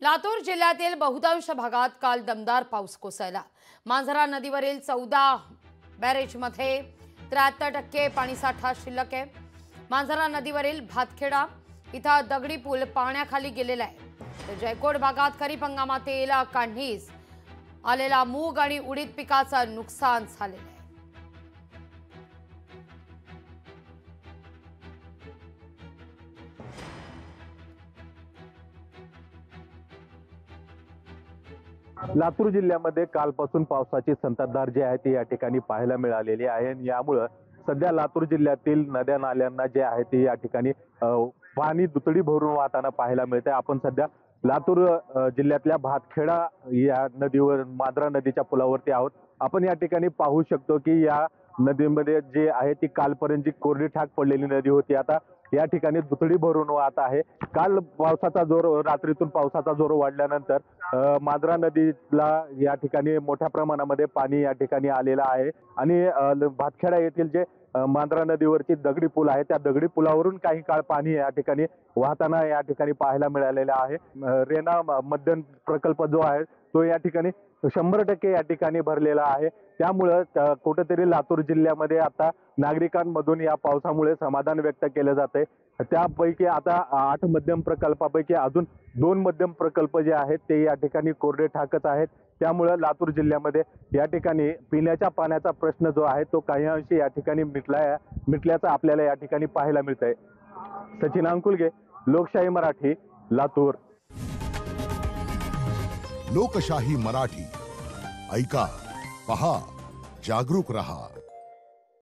लातूर जिल्ह्यातील बहुतांश भागात काल दमदार पाऊस कोसळला। मांजरा नदीवरील 14 बॅरेजमध्ये 73% पाणीसाठा शिल्लक आहे। मांजरा नदीवरील भातखेडा इथं दगडी पूल पाण्याखाली गेलेला आहे। तर जयकोट भागात खरीप हंगामातील काढणीस आलेला मूग आणि उडीद पिकाचं नुकसान झालेलं आहे। लातूर जिल्ह्यामध्ये कालपासून पावसाची संततधार जी आहे ती या ठिकाणी पाहायला मिळालेली आहे आणि यामुळे सध्या लातूर जिल्ह्यातील नद्या नाल्यांना जे आहे ते या ठिकाणी पाणी दुतडी भरून वाहताना पाहायला मिळते। आपण सध्या लातूर जिल्ह्यातल्या भातखेडा या नदीवर मांजरा नदीच्या पुलावरती आहोत। आपण या ठिकाणी पाहू शकतो की या नदीमध्ये जे आहे ती कालपर्यंत जी कोरडी ठाक पडलेली नदी होती आता या ठिकाणी दुतडी भरून वाहत आहे। काल पावसाचा जोर रात्रीतून पावसाचा जोर वाढल्यानंतर मांजरा नदीला या ठिकाणी मोठ्या प्रमाणामध्ये पाणी या ठिकाणी आलेलं आहे आणि भातखेडा येथील जे मांजरा नदीवरची दगडी पूल आहे त्या दगडी पुलावरून काही काळ पाणी या ठिकाणी वाहताना या ठिकाणी पाहायला मिळालेलं आहे। रेणा मध्यम प्रकल्प जो आहे तो या ठिकाणी 100% या ठिकाणी भरलेला आहे। त्यामुळे कुठेतरी लातूर जिल्ह्यामध्ये आता नागरिकांमधून या पावसामुळे समाधान व्यक्त केले जाते। त्यापैकी आता 8 मध्यम प्रकल्पापैकी अजून 2 मध्यम प्रकल्प जे आहेत ते या ठिकाणी कोरडे ठाकच आहेत। त्यामुळे लातूर जिल्ह्यामध्ये या ठिकाणी पिण्याच्या पाण्याचा प्रश्न जो आहे तो काही अंशी या ठिकाणी मिटल्याचं आपल्याला या ठिकाणी पाहायला मिळतंय। सचिन अंकुलगे, लोकशाही मराठी, लातूर। लोकशाही मराठी ऐका, पहा, जागरूक रहा।